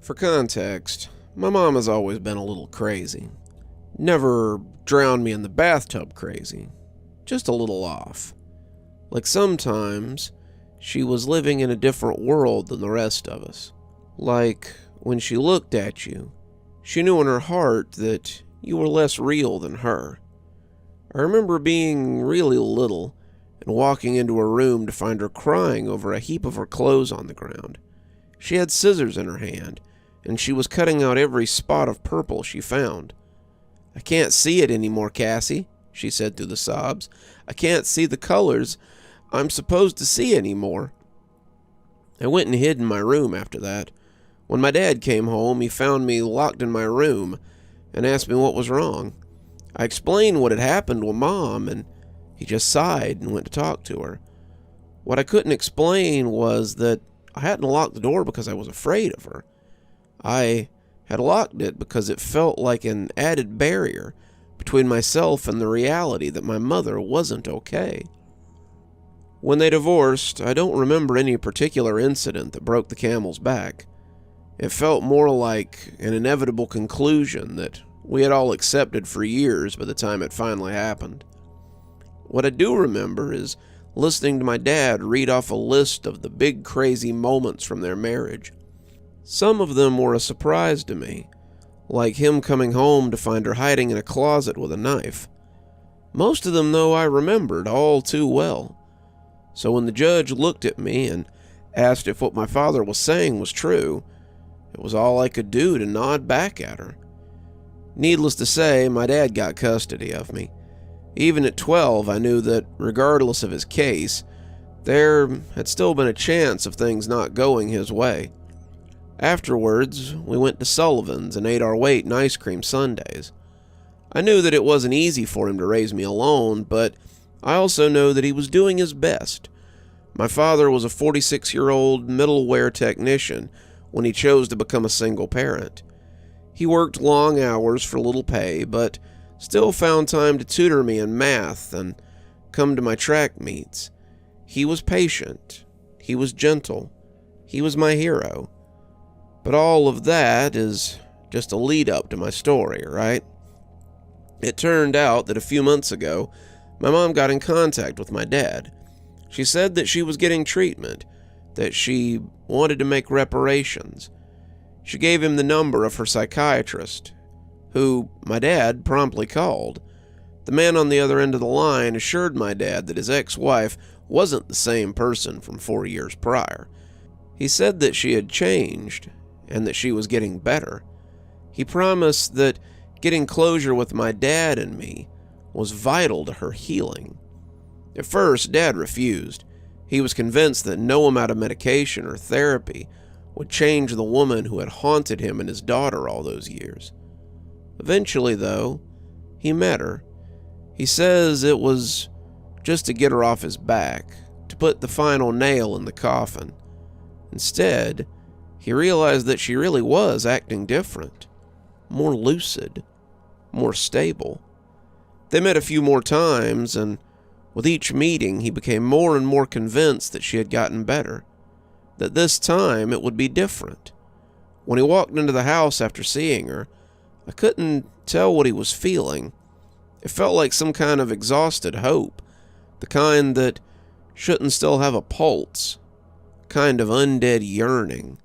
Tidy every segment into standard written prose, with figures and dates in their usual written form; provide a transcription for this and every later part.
For context, my mom has always been a little crazy. Never drowned me in the bathtub crazy, just a little off. Like sometimes, she was living in a different world than the rest of us. Like, when she looked at you, she knew in her heart that you were less real than her. I remember being really little and walking into her room to find her crying over a heap of her clothes on the ground. She had scissors in her hand, and she was cutting out every spot of purple she found. "I can't see it anymore, Cassie," she said through the sobs. "I can't see the colors I'm supposed to see anymore." I went and hid in my room after that. When my dad came home, he found me locked in my room and asked me what was wrong. I explained what had happened with Mom, and he just sighed and went to talk to her. What I couldn't explain was that I hadn't locked the door because I was afraid of her. I had locked it because it felt like an added barrier between myself and the reality that my mother wasn't okay. When they divorced, I don't remember any particular incident that broke the camel's back. It felt more like an inevitable conclusion that we had all accepted for years by the time it finally happened. What I do remember is listening to my dad read off a list of the big crazy moments from their marriage. Some of them were a surprise to me, like him coming home to find her hiding in a closet with a knife. Most of them, though, I remembered all too well. So when the judge looked at me and asked if what my father was saying was true, it was all I could do to nod back at her. Needless to say, my dad got custody of me. Even at 12, I knew that, regardless of his case, there had still been a chance of things not going his way. Afterwards, we went to Sullivan's and ate our weight in ice cream sundaes. I knew that it wasn't easy for him to raise me alone, but I also know that he was doing his best. My father was a 46-year-old middleware technician when he chose to become a single parent. He worked long hours for little pay, but still found time to tutor me in math and come to my track meets. He was patient. He was gentle. He was my hero. But all of that is just a lead-up to my story, right? It turned out that a few months ago, my mom got in contact with my dad. She said that she was getting treatment, that she wanted to make reparations. She gave him the number of her psychiatrist, who my dad promptly called. The man on the other end of the line assured my dad that his ex-wife wasn't the same person from 4 years prior. He said that she had changed and that she was getting better. He promised that getting closure with my dad and me was vital to her healing. At first, Dad refused. He was convinced that no amount of medication or therapy would change the woman who had haunted him and his daughter all those years. Eventually, though, he met her. He says it was just to get her off his back, to put the final nail in the coffin. Instead, he realized that she really was acting different, more lucid, more stable. They met a few more times, and with each meeting, he became more and more convinced that she had gotten better, that this time it would be different. When he walked into the house after seeing her, I couldn't tell what he was feeling. It felt like some kind of exhausted hope, the kind that shouldn't still have a pulse, kind of undead yearning.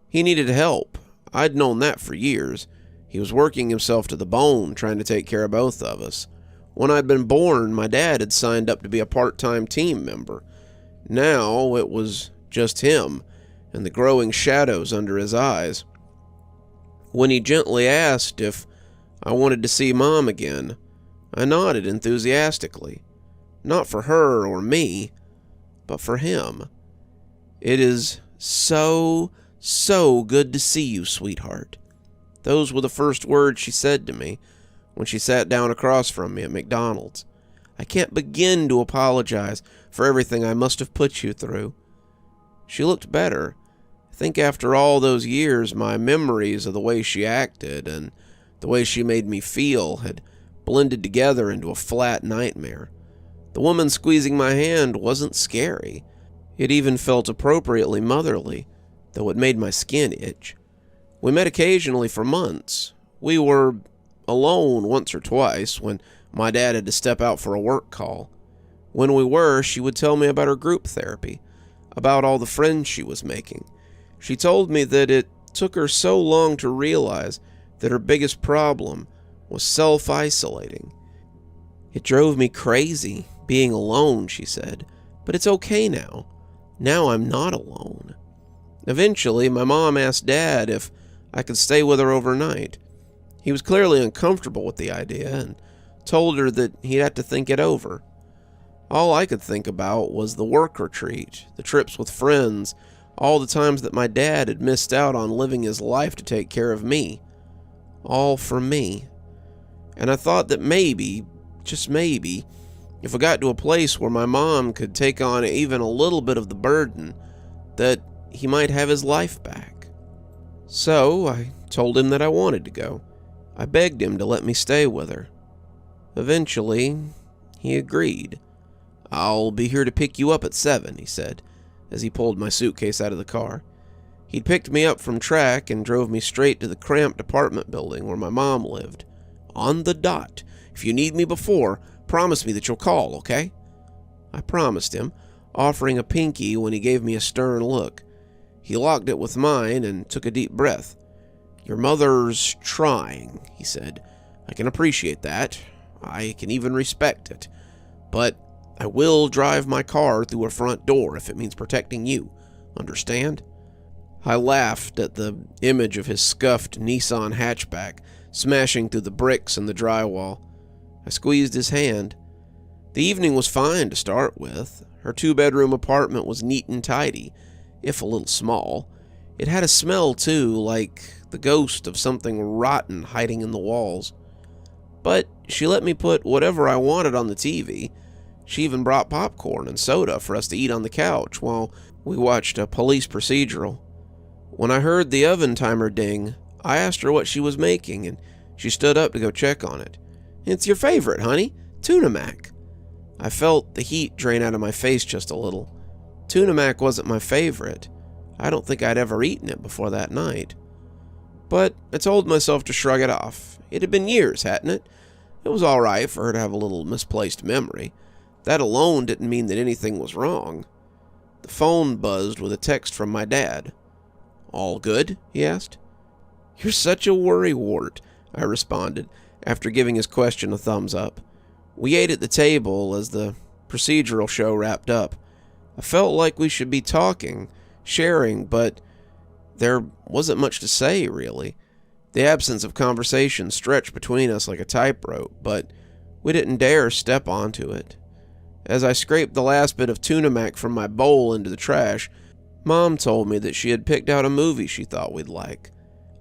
He needed help. I'd known that for years. He was working himself to the bone trying to take care of both of us. When I'd been born, my dad had signed up to be a part-time team member. Now it was just him and the growing shadows under his eyes. When he gently asked if I wanted to see Mom again, I nodded enthusiastically. Not for her or me, but for him. "It is so good to see you, sweetheart." Those were the first words she said to me when she sat down across from me at McDonald's. "I can't begin to apologize for everything I must have put you through." She looked better. I think after all those years, my memories of the way she acted and the way she made me feel had blended together into a flat nightmare. The woman squeezing my hand wasn't scary. It even felt appropriately motherly, though it made my skin itch. We met occasionally for months. We were alone once or twice when my dad had to step out for a work call. When we were, she would tell me about her group therapy, about all the friends she was making. She told me that it took her so long to realize that her biggest problem was self-isolating. It drove me crazy being alone, she said, but it's okay now. Now I'm not alone. Eventually, my mom asked Dad if I could stay with her overnight. He was clearly uncomfortable with the idea and told her that he'd have to think it over. All I could think about was the work retreat, the trips with friends, all the times that my dad had missed out on living his life to take care of me. All for me. And I thought that maybe, just maybe, if I got to a place where my mom could take on even a little bit of the burden, that he might have his life back. So I told him that I wanted to go. I begged him to let me stay with her. Eventually, he agreed. "I'll be here to pick you up at 7, he said, as he pulled my suitcase out of the car. He'd picked me up from track and drove me straight to the cramped apartment building where my mom lived. "On the dot. If you need me before, promise me that you'll call, okay?" I promised him, offering a pinky when he gave me a stern look. He locked it with mine and took a deep breath. "Your mother's trying," he said. "I can appreciate that. I can even respect it. But I will drive my car through her front door if it means protecting you. Understand?" I laughed at the image of his scuffed Nissan hatchback smashing through the bricks and the drywall. I squeezed his hand. The evening was fine to start with. Her 2-bedroom apartment was neat and tidy, if a little small. It had a smell, too, like the ghost of something rotten hiding in the walls. But she let me put whatever I wanted on the TV. She even brought popcorn and soda for us to eat on the couch while we watched a police procedural. When I heard the oven timer ding, I asked her what she was making, and she stood up to go check on it. "It's your favorite, honey. Tuna mac." I felt the heat drain out of my face just a little. Tuna mac wasn't my favorite. I don't think I'd ever eaten it before that night. But I told myself to shrug it off. It had been years, hadn't it? It was all right for her to have a little misplaced memory. That alone didn't mean that anything was wrong. The phone buzzed with a text from my dad. "All good?" he asked. "You're such a worrywart," I responded, after giving his question a thumbs up. We ate at the table as the procedural show wrapped up. I felt like we should be talking, sharing, but there wasn't much to say, really. The absence of conversation stretched between us like a tightrope, but we didn't dare step onto it. As I scraped the last bit of tuna mac from my bowl into the trash, Mom told me that she had picked out a movie she thought we'd like.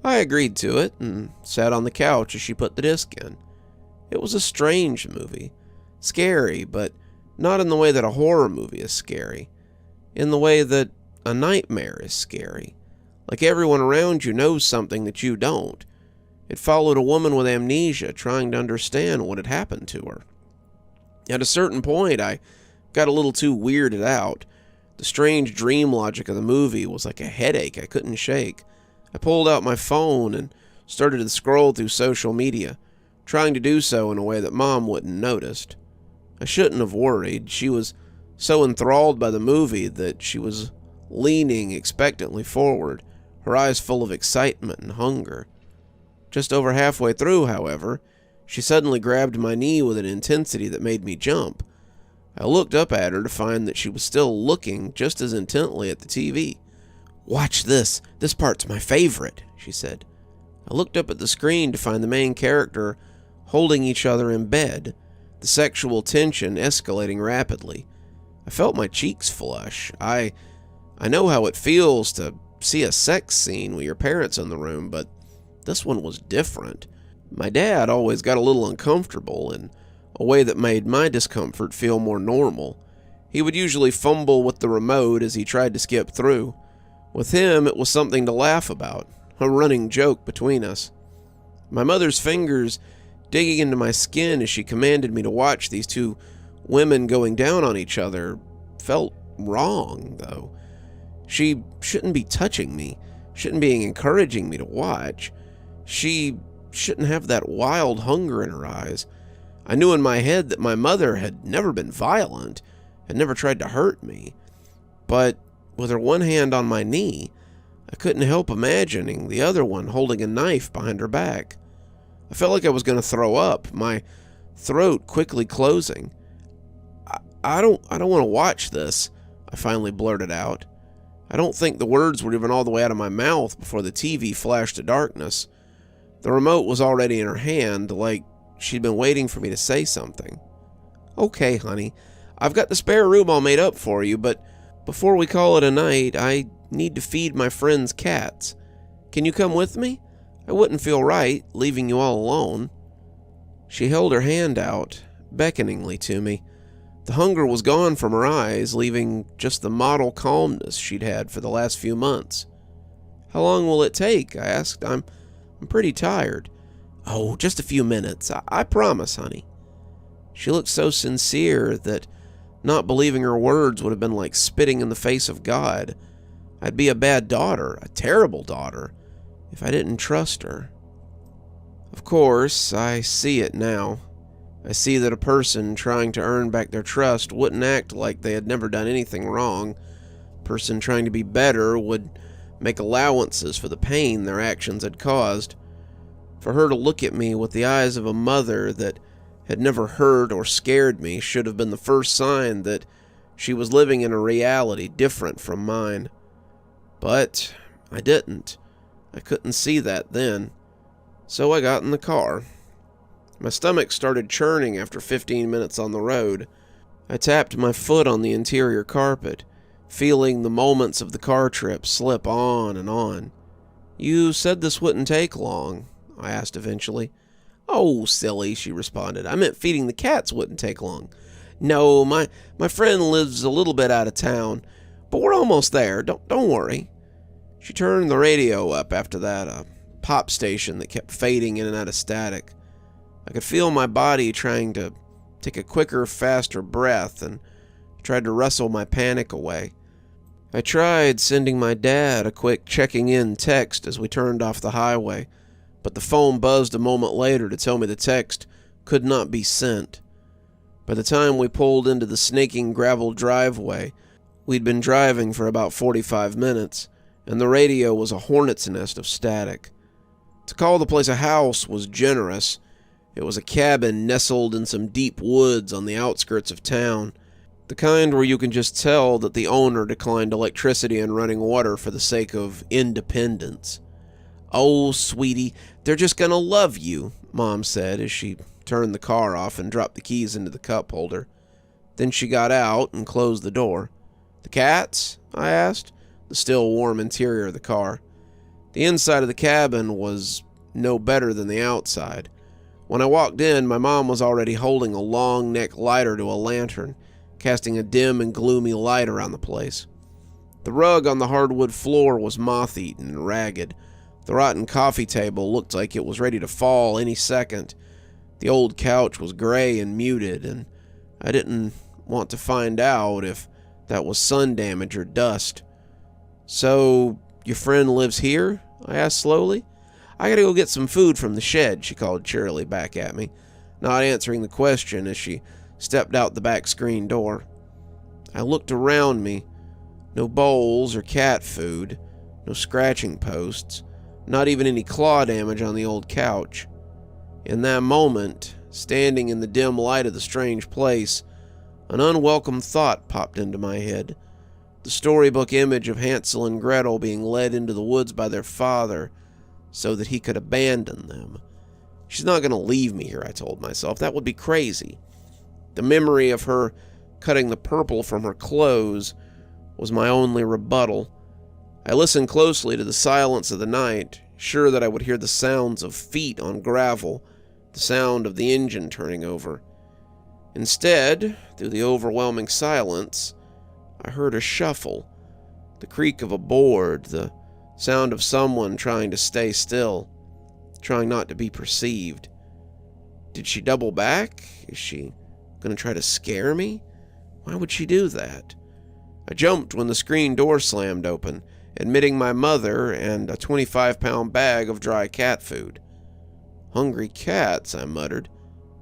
I agreed to it and sat on the couch as she put the disc in. It was a strange movie. Scary, but not in the way that a horror movie is scary. In the way that a nightmare is scary. Like everyone around you knows something that you don't. It followed a woman with amnesia trying to understand what had happened to her. At a certain point, I got a little too weirded out. The strange dream logic of the movie was like a headache I couldn't shake. I pulled out my phone and started to scroll through social media, trying to do so in a way that Mom wouldn't noticed. I shouldn't have worried. She was so enthralled by the movie that she was leaning expectantly forward, her eyes full of excitement and hunger. Just over halfway through, however, she suddenly grabbed my knee with an intensity that made me jump. I looked up at her to find that she was still looking just as intently at the TV. "Watch this. This part's my favorite," she said. I looked up at the screen to find the main character holding each other in bed, the sexual tension escalating rapidly. I felt my cheeks flush. I know how it feels to see a sex scene with your parents in the room, but this one was different. My dad always got a little uncomfortable in a way that made my discomfort feel more normal. He would usually fumble with the remote as he tried to skip through. With him, it was something to laugh about, a running joke between us. My mother's fingers digging into my skin as she commanded me to watch these two women going down on each other felt wrong, though. She shouldn't be touching me. shouldn't be encouraging me to watch. She shouldn't have that wild hunger in her eyes. I knew in my head that my mother had never been violent, had never tried to hurt me. But with her one hand on my knee, I couldn't help imagining the other one holding a knife behind her back. I felt like I was going to throw up, my throat quickly closing. I don't want to watch this, I finally blurted out. I don't think the words were even all the way out of my mouth before the TV flashed to darkness. The remote was already in her hand, like she'd been waiting for me to say something. Okay, honey, I've got the spare room all made up for you, but before we call it a night, I need to feed my friend's cats. Can you come with me? I wouldn't feel right leaving you all alone. She held her hand out, beckoningly to me. The hunger was gone from her eyes, leaving just the model calmness she'd had for the last few months. How long will it take? I asked. I'm pretty tired. Oh, just a few minutes. I promise, honey. She looked so sincere that not believing her words would have been like spitting in the face of God. I'd be a bad daughter, a terrible daughter, if I didn't trust her. Of course, I see it now. I see that a person trying to earn back their trust wouldn't act like they had never done anything wrong. A person trying to be better would make allowances for the pain their actions had caused. For her to look at me with the eyes of a mother that had never hurt or scared me should have been the first sign that she was living in a reality different from mine. But I didn't. I couldn't see that then. So I got in the car. My stomach started churning after 15 minutes on the road. I tapped my foot on the interior carpet, feeling the moments of the car trip slip on and on. You said this wouldn't take long, I asked eventually. Oh, silly, she responded. I meant feeding the cats wouldn't take long. No, my friend lives a little bit out of town, but we're almost there. Don't worry. She turned the radio up after that, a pop station that kept fading in and out of static. I could feel my body trying to take a quicker, faster breath and tried to wrestle my panic away. I tried sending my dad a quick checking-in text as we turned off the highway, but the phone buzzed a moment later to tell me the text could not be sent. By the time we pulled into the snaking gravel driveway, we'd been driving for about 45 minutes, and the radio was a hornet's nest of static. To call the place a house was generous. It was a cabin nestled in some deep woods on the outskirts of town, the kind where you can just tell that the owner declined electricity and running water for the sake of independence. Oh, sweetie, they're just gonna love you, Mom said as she turned the car off and dropped the keys into the cup holder. Then she got out and closed the door. The cats? I asked, the still warm interior of the car. The inside of the cabin was no better than the outside. When I walked in, my mom was already holding a long neck lighter to a lantern, casting a dim and gloomy light around the place. The rug on the hardwood floor was moth-eaten and ragged. The rotten coffee table looked like it was ready to fall any second. The old couch was gray and muted, and I didn't want to find out if that was sun damage or dust. So, your friend lives here? I asked slowly. I gotta go get some food from the shed, she called cheerily back at me, not answering the question as she stepped out the back screen door. I looked around me. No bowls or cat food, no scratching posts, not even any claw damage on the old couch. In that moment, standing in the dim light of the strange place, an unwelcome thought popped into my head. The storybook image of Hansel and Gretel being led into the woods by their father so that he could abandon them. She's not going to leave me here, I told myself. That would be crazy. The memory of her cutting the purple from her clothes was my only rebuttal. I listened closely to the silence of the night, sure that I would hear the sounds of feet on gravel, the sound of the engine turning over. Instead, through the overwhelming silence, I heard a shuffle, the creak of a board, the sound of someone trying to stay still, trying not to be perceived. Did she double back? Is she going to try to scare me? Why would she do that? I jumped when the screen door slammed open, admitting my mother and a 25-pound bag of dry cat food. "Hungry cats," I muttered.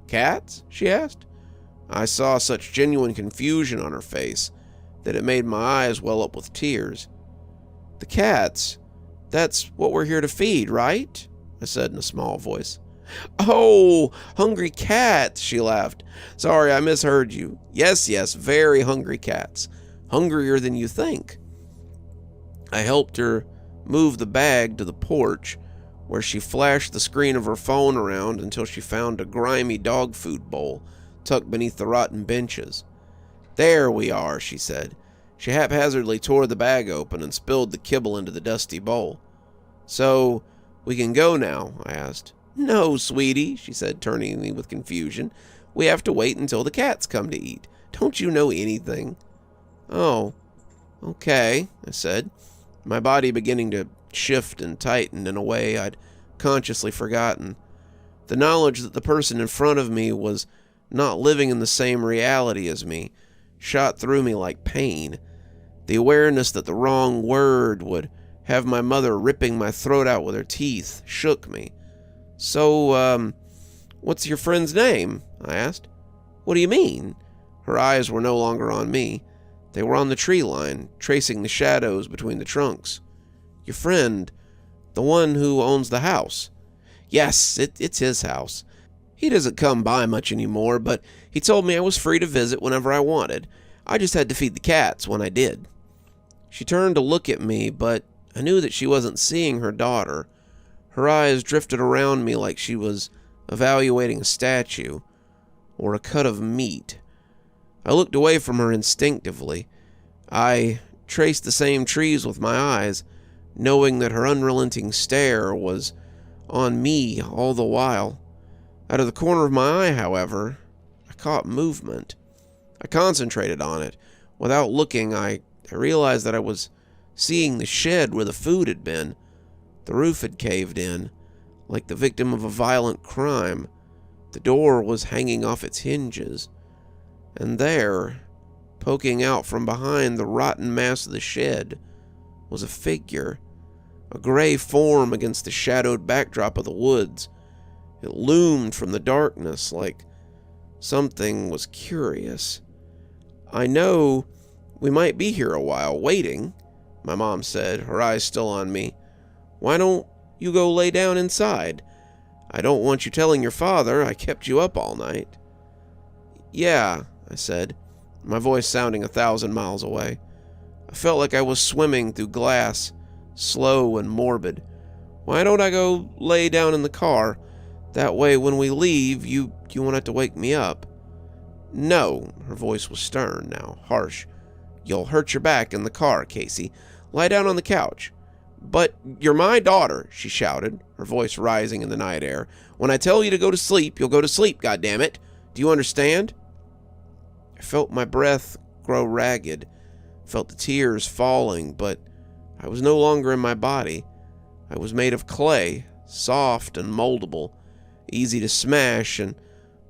"Cats?" she asked. I saw such genuine confusion on her face that it made my eyes well up with tears. "The cats, that's what we're here to feed, right?" I said in a small voice. "Oh, hungry cats," she laughed. "Sorry, I misheard you. Yes, very hungry cats. Hungrier than you think." I helped her move the bag to the porch, where she flashed the screen of her phone around until she found a grimy dog food bowl tucked beneath the rotten benches. "There we are," she said. She haphazardly tore the bag open and spilled the kibble into the dusty bowl. "So, we can go now?" I asked. "No, sweetie," she said, turning to me with confusion. "We have to wait until the cats come to eat. Don't you know anything?" "Oh, okay," I said, my body beginning to shift and tighten in a way I'd consciously forgotten. The knowledge that the person in front of me was not living in the same reality as me shot through me like pain. The awareness that the wrong word would have my mother ripping my throat out with her teeth shook me. "So, what's your friend's name?" I asked. "What do you mean?" Her eyes were no longer on me. They were on the tree line, tracing the shadows between the trunks. "Your friend, the one who owns the house." "Yes, it's his house. He doesn't come by much anymore, but he told me I was free to visit whenever I wanted. I just had to feed the cats when I did." She turned to look at me, but I knew that she wasn't seeing her daughter. Her eyes drifted around me like she was evaluating a statue or a cut of meat. I looked away from her instinctively. I traced the same trees with my eyes, knowing that her unrelenting stare was on me all the while. Out of the corner of my eye, however, I caught movement. I concentrated on it. Without looking, I realized that I was seeing the shed where the food had been. The roof had caved in, like the victim of a violent crime. The door was hanging off its hinges. And there, poking out from behind the rotten mass of the shed, was a figure, a gray form against the shadowed backdrop of the woods. It loomed from the darkness like something was curious. "I know we might be here a while, waiting," my mom said, her eyes still on me. "Why don't you go lay down inside? I don't want you telling your father I kept you up all night." "Yeah," I said, my voice sounding 1,000 miles away. I felt like I was swimming through glass, slow and morbid. "Why don't I go lay down in the car? That way when we leave, you won't have to wake me up." "No," her voice was stern now, harsh. "You'll hurt your back in the car, Casey. Lie down on the couch." "But you're my daughter," she shouted, her voice rising in the night air. "When I tell you to go to sleep, you'll go to sleep, goddammit. Do you understand?" I felt my breath grow ragged, felt the tears falling, but I was no longer in my body. I was made of clay, soft and moldable, easy to smash and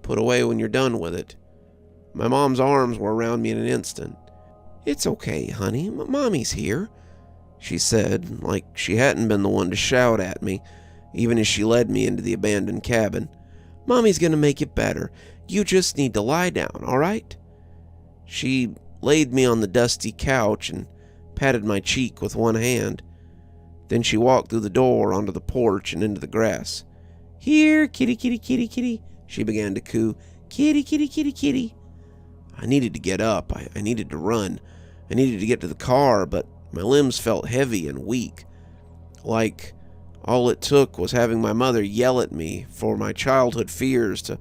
put away when you're done with it. My mom's arms were around me in an instant. "It's okay, honey. Mommy's here," she said, like she hadn't been the one to shout at me, even as she led me into the abandoned cabin. "Mommy's gonna make it better. You just need to lie down, all right?" She laid me on the dusty couch and patted my cheek with one hand. Then she walked through the door onto the porch and into the grass. "Here, kitty, kitty, kitty, kitty," she began to coo. "Kitty, kitty, kitty, kitty." I needed to get up. I needed to run. I needed to get to the car, but my limbs felt heavy and weak. Like all it took was having my mother yell at me for my childhood fears to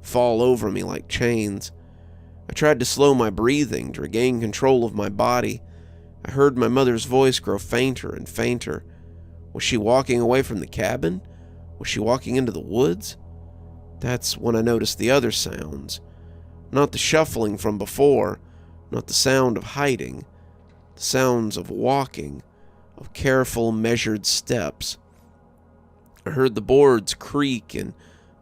fall over me like chains. I tried to slow my breathing, to regain control of my body. I heard my mother's voice grow fainter and fainter. Was she walking away from the cabin? Was she walking into the woods? That's when I noticed the other sounds. Not the shuffling from before, not the sound of hiding. The sounds of walking, of careful, measured steps. I heard the boards creak in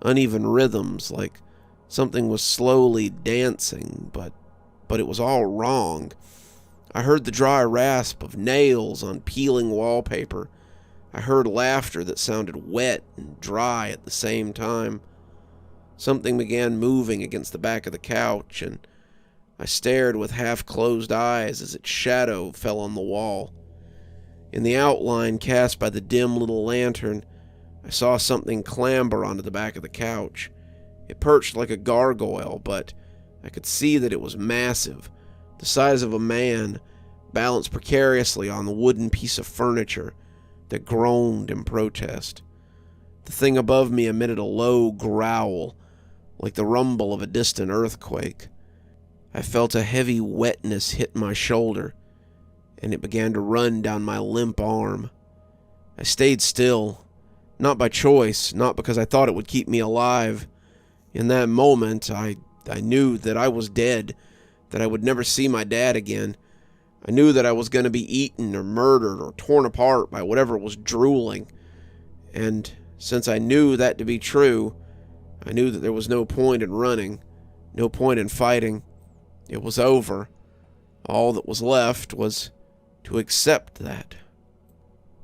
uneven rhythms, like something was slowly dancing, but it was all wrong. I heard the dry rasp of nails on peeling wallpaper. I heard laughter that sounded wet and dry at the same time. Something began moving against the back of the couch, and I stared with half-closed eyes as its shadow fell on the wall. In the outline cast by the dim little lantern, I saw something clamber onto the back of the couch. It perched like a gargoyle, but I could see that it was massive, the size of a man, balanced precariously on the wooden piece of furniture that groaned in protest. The thing above me emitted a low growl, like the rumble of a distant earthquake. I felt a heavy wetness hit my shoulder, and it began to run down my limp arm. I stayed still, not by choice, not because I thought it would keep me alive. In that moment, I knew that I was dead, that I would never see my dad again. I knew that I was going to be eaten or murdered or torn apart by whatever was drooling. And since I knew that to be true, I knew that there was no point in running, no point in fighting. It was over. All that was left was to accept that.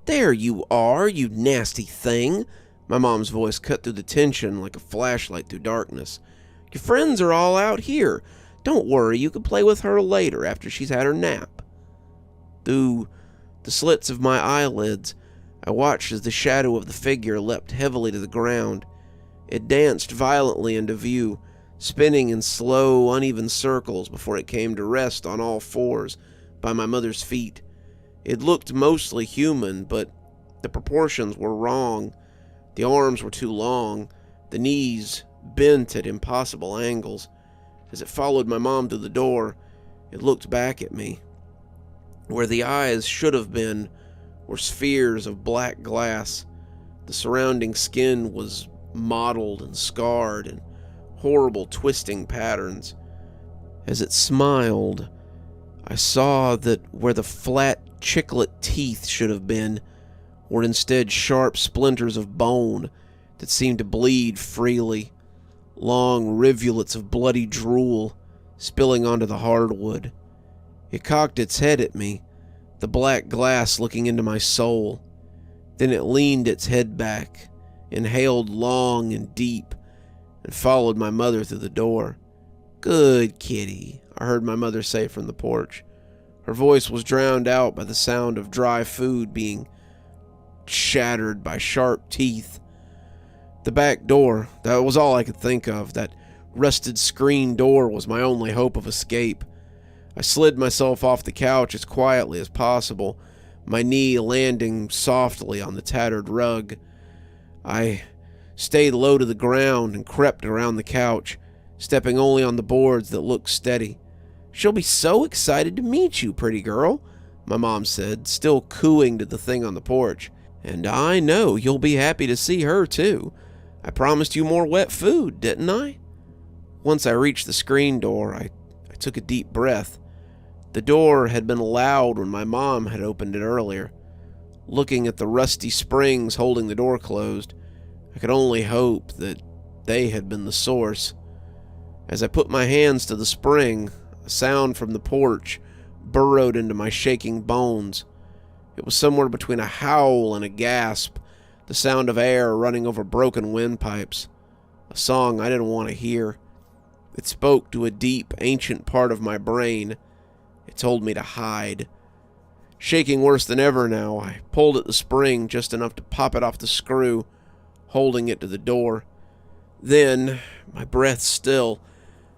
"There you are, you nasty thing!" My mom's voice cut through the tension like a flashlight through darkness. "Your friends are all out here. Don't worry, you can play with her later after she's had her nap." Through the slits of my eyelids, I watched as the shadow of the figure leapt heavily to the ground. It danced violently into view, spinning in slow, uneven circles before it came to rest on all fours by my mother's feet. It looked mostly human, but the proportions were wrong. The arms were too long, the knees bent at impossible angles. As it followed my mom through the door, it looked back at me. Where the eyes should have been were spheres of black glass. The surrounding skin was mottled and scarred in horrible twisting patterns. As it smiled, I saw that where the flat chiclet teeth should have been were instead sharp splinters of bone that seemed to bleed freely, long rivulets of bloody drool spilling onto the hardwood. It cocked its head at me, the black glass looking into my soul. Then it leaned its head back, inhaled long and deep, and followed my mother through the door. "Good kitty," I heard my mother say from the porch. Her voice was drowned out by the sound of dry food being shattered by sharp teeth. The back door, that was all I could think of. That rusted screen door was my only hope of escape. I slid myself off the couch as quietly as possible, my knee landing softly on the tattered rug. I stayed low to the ground and crept around the couch, stepping only on the boards that looked steady. "She'll be so excited to meet you, pretty girl," my mom said, still cooing to the thing on the porch. "And I know you'll be happy to see her, too. I promised you more wet food, didn't I?" Once I reached the screen door, I took a deep breath. The door had been loud when my mom had opened it earlier. Looking at the rusty springs holding the door closed, I could only hope that they had been the source. As I put my hands to the spring, a sound from the porch burrowed into my shaking bones. It was somewhere between a howl and a gasp, the sound of air running over broken windpipes, a song I didn't want to hear. It spoke to a deep, ancient part of my brain. It told me to hide. Shaking worse than ever now, I pulled at the spring just enough to pop it off the screw, holding it to the door. Then, my breath still,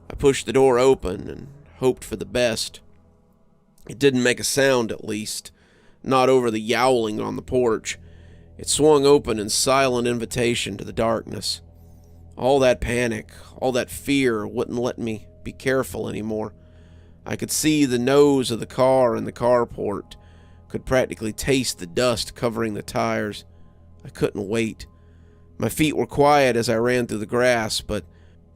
I pushed the door open and hoped for the best. It didn't make a sound, at least, not over the yowling on the porch. It swung open in silent invitation to the darkness. All that panic, all that fear wouldn't let me be careful anymore. I could see the nose of the car in the carport, could practically taste the dust covering the tires. I couldn't wait. My feet were quiet as I ran through the grass, but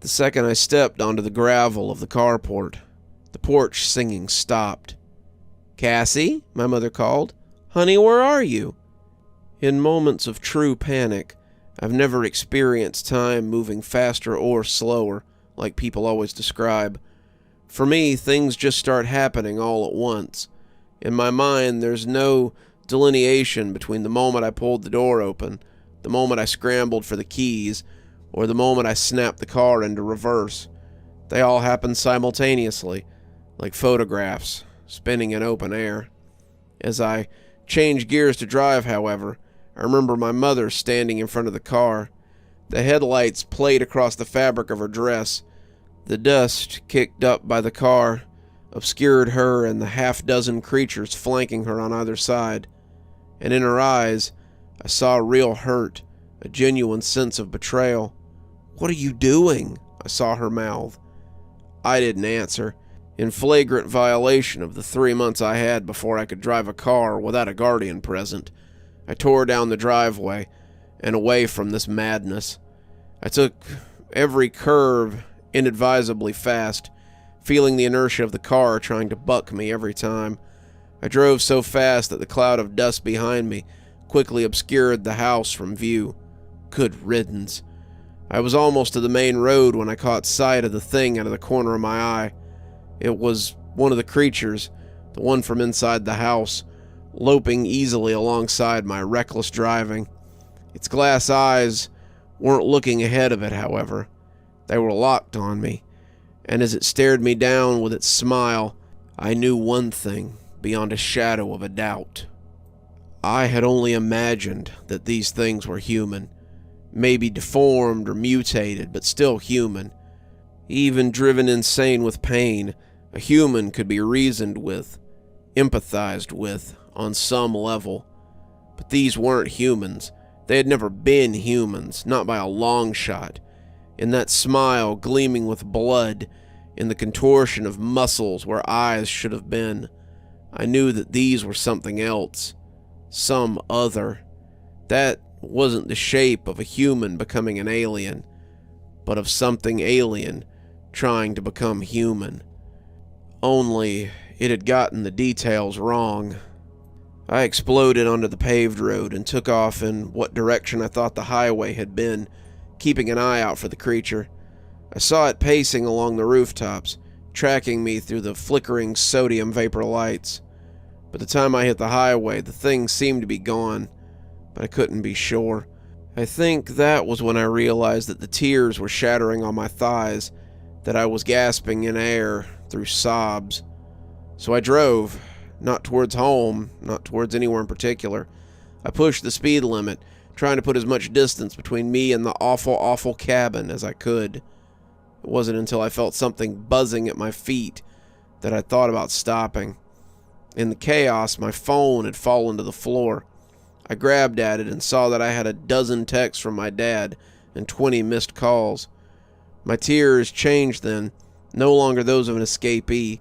the second I stepped onto the gravel of the carport, the porch singing stopped. "Cassie," my mother called. "Honey, where are you?" In moments of true panic, I've never experienced time moving faster or slower, like people always describe. For me, things just start happening all at once. In my mind, there's no delineation between the moment I pulled the door open, the moment I scrambled for the keys, or the moment I snapped the car into reverse. They all happened simultaneously, like photographs, spinning in open air. As I changed gears to drive, however, I remember my mother standing in front of the car. The headlights played across the fabric of her dress. The dust kicked up by the car obscured her and the half-dozen creatures flanking her on either side. And in her eyes, I saw real hurt, a genuine sense of betrayal. "What are you doing?" I saw her mouth. I didn't answer, in flagrant violation of the 3 months I had before I could drive a car without a guardian present. I tore down the driveway and away from this madness. I took every curve inadvisably fast, feeling the inertia of the car trying to buck me every time. I drove so fast that the cloud of dust behind me quickly obscured the house from view. Good riddance. I was almost to the main road when I caught sight of the thing out of the corner of my eye. It was one of the creatures, the one from inside the house, loping easily alongside my reckless driving. Its glass eyes weren't looking ahead of it, however. They were locked on me, and as it stared me down with its smile, I knew one thing beyond a shadow of a doubt. I had only imagined that these things were human, maybe deformed or mutated, but still human. Even driven insane with pain, a human could be reasoned with, empathized with, on some level. But these weren't humans. They had never been humans, not by a long shot. In that smile gleaming with blood, in the contortion of muscles where eyes should have been, I knew that these were something else, some other. That wasn't the shape of a human becoming an alien, but of something alien trying to become human. Only it had gotten the details wrong. I exploded onto the paved road and took off in what direction I thought the highway had been, keeping an eye out for the creature. I saw it pacing along the rooftops, tracking me through the flickering sodium vapor lights. By the time I hit the highway, the thing seemed to be gone, but I couldn't be sure. I think that was when I realized that the tears were shattering on my thighs, that I was gasping in air through sobs. So I drove, not towards home, not towards anywhere in particular. I pushed the speed limit, trying to put as much distance between me and the awful, awful cabin as I could. It wasn't until I felt something buzzing at my feet that I thought about stopping. In the chaos, my phone had fallen to the floor. I grabbed at it and saw that I had a dozen texts from my dad and 20 missed calls. My tears changed then, no longer those of an escapee.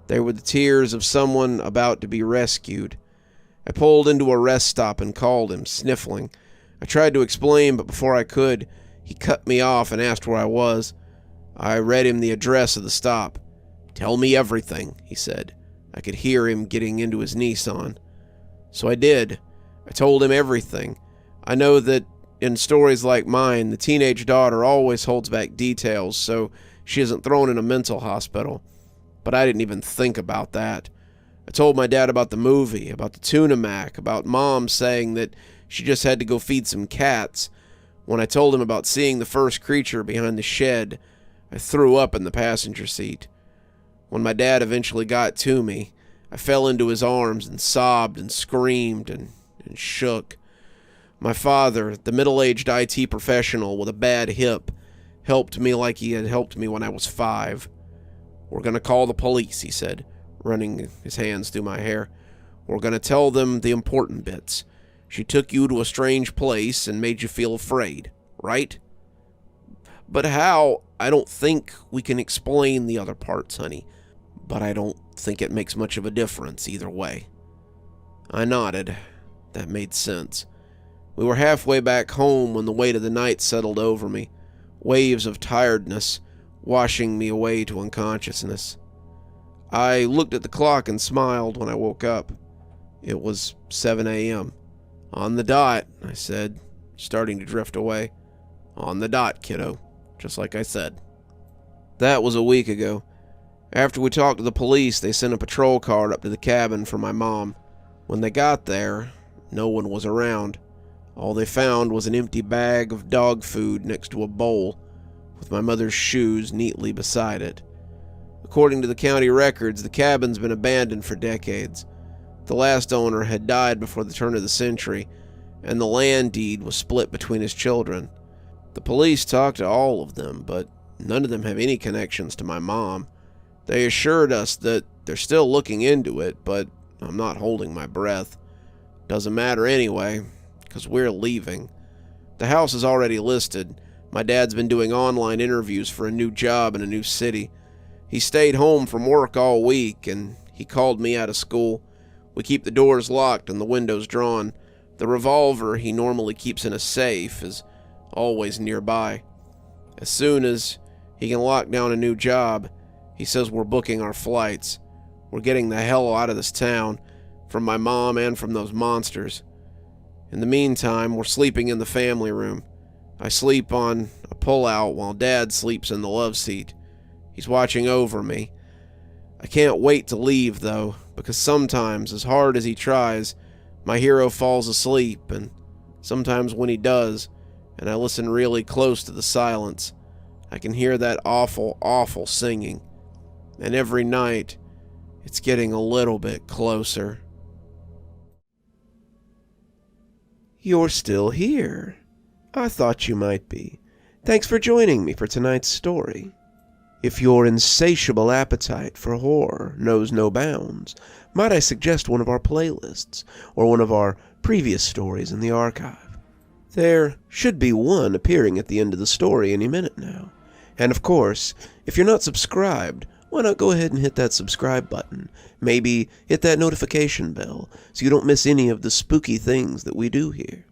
They were the tears of someone about to be rescued. I pulled into a rest stop and called him, sniffling. I tried to explain, but before I could, he cut me off and asked where I was. I read him the address of the stop. "Tell me everything," he said. I could hear him getting into his Nissan. So I did. I told him everything. I know that in stories like mine, the teenage daughter always holds back details so she isn't thrown in a mental hospital. But I didn't even think about that. I told my dad about the movie, about the tuna mac, about Mom saying that she just had to go feed some cats. When I told him about seeing the first creature behind the shed, I threw up in the passenger seat. When my dad eventually got to me, I fell into his arms and sobbed and screamed and shook. My father, the middle-aged IT professional with a bad hip, helped me like he had helped me when I was 5. "We're going to call the police," he said, running his hands through my hair. "We're going to tell them the important bits. She took you to a strange place and made you feel afraid, right?" "But how?" "I don't think we can explain the other parts, honey. But I don't think it makes much of a difference either way." I nodded. That made sense. We were halfway back home when the weight of the night settled over me, waves of tiredness washing me away to unconsciousness. I looked at the clock and smiled when I woke up. It was 7 a.m. "On the dot," I said, starting to drift away. "On the dot, kiddo, just like I said." That was a week ago. After we talked to the police, they sent a patrol car up to the cabin for my mom. When they got there, no one was around. All they found was an empty bag of dog food next to a bowl, with my mother's shoes neatly beside it. According to the county records, the cabin's been abandoned for decades. The last owner had died before the turn of the century, and the land deed was split between his children. The police talked to all of them, but none of them have any connections to my mom. They assured us that they're still looking into it, but I'm not holding my breath. Doesn't matter anyway, because we're leaving. The house is already listed. My dad's been doing online interviews for a new job in a new city. He stayed home from work all week, and he called me out of school. We keep the doors locked and the windows drawn. The revolver he normally keeps in a safe is always nearby. As soon as he can lock down a new job, he says we're booking our flights. We're getting the hell out of this town, from my mom and from those monsters. In the meantime, we're sleeping in the family room. I sleep on a pull-out while Dad sleeps in the love seat. He's watching over me. I can't wait to leave, though, because sometimes, as hard as he tries, my hero falls asleep, and sometimes when he does, and I listen really close to the silence, I can hear that awful, awful singing. And every night, it's getting a little bit closer. You're still here. I thought you might be. Thanks for joining me for tonight's story. If your insatiable appetite for horror knows no bounds, might I suggest one of our playlists, or one of our previous stories in the archive? There should be one appearing at the end of the story any minute now. And of course, if you're not subscribed, why not go ahead and hit that subscribe button? Maybe hit that notification bell so you don't miss any of the spooky things that we do here.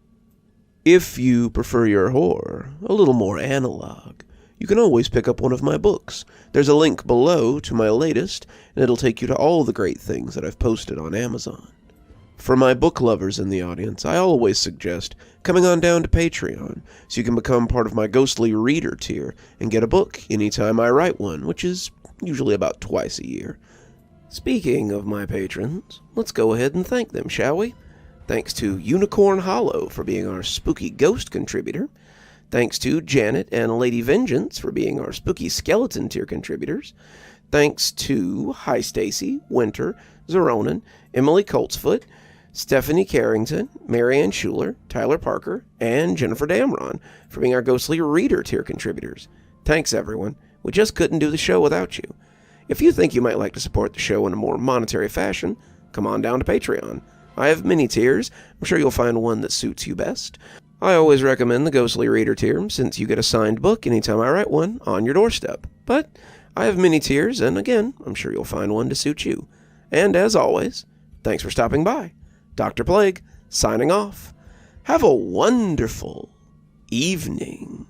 If you prefer your horror a little more analog, you can always pick up one of my books. There's a link below to my latest, and it'll take you to all the great things that I've posted on Amazon. For my book lovers in the audience, I always suggest coming on down to Patreon so you can become part of my ghostly reader tier and get a book anytime I write one, which is usually about twice a year. Speaking of my patrons, let's go ahead and thank them, shall we? Thanks to Unicorn Hollow for being our spooky ghost contributor. Thanks to Janet and Lady Vengeance for being our spooky skeleton tier contributors. Thanks to Hi Stacy, Winter, Xaronan, Emily Coltsfoot, Stephanie Carrington, Marianne Schuler, Tyler Parker, and Jennifer Damron for being our ghostly reader tier contributors. Thanks, everyone. We just couldn't do the show without you. If you think you might like to support the show in a more monetary fashion, come on down to Patreon. I have many tiers. I'm sure you'll find one that suits you best. I always recommend the Ghostly Reader tier, since you get a signed book anytime I write one on your doorstep. But I have many tiers, and again, I'm sure you'll find one to suit you. And as always, thanks for stopping by. Dr. Plague, signing off. Have a wonderful evening.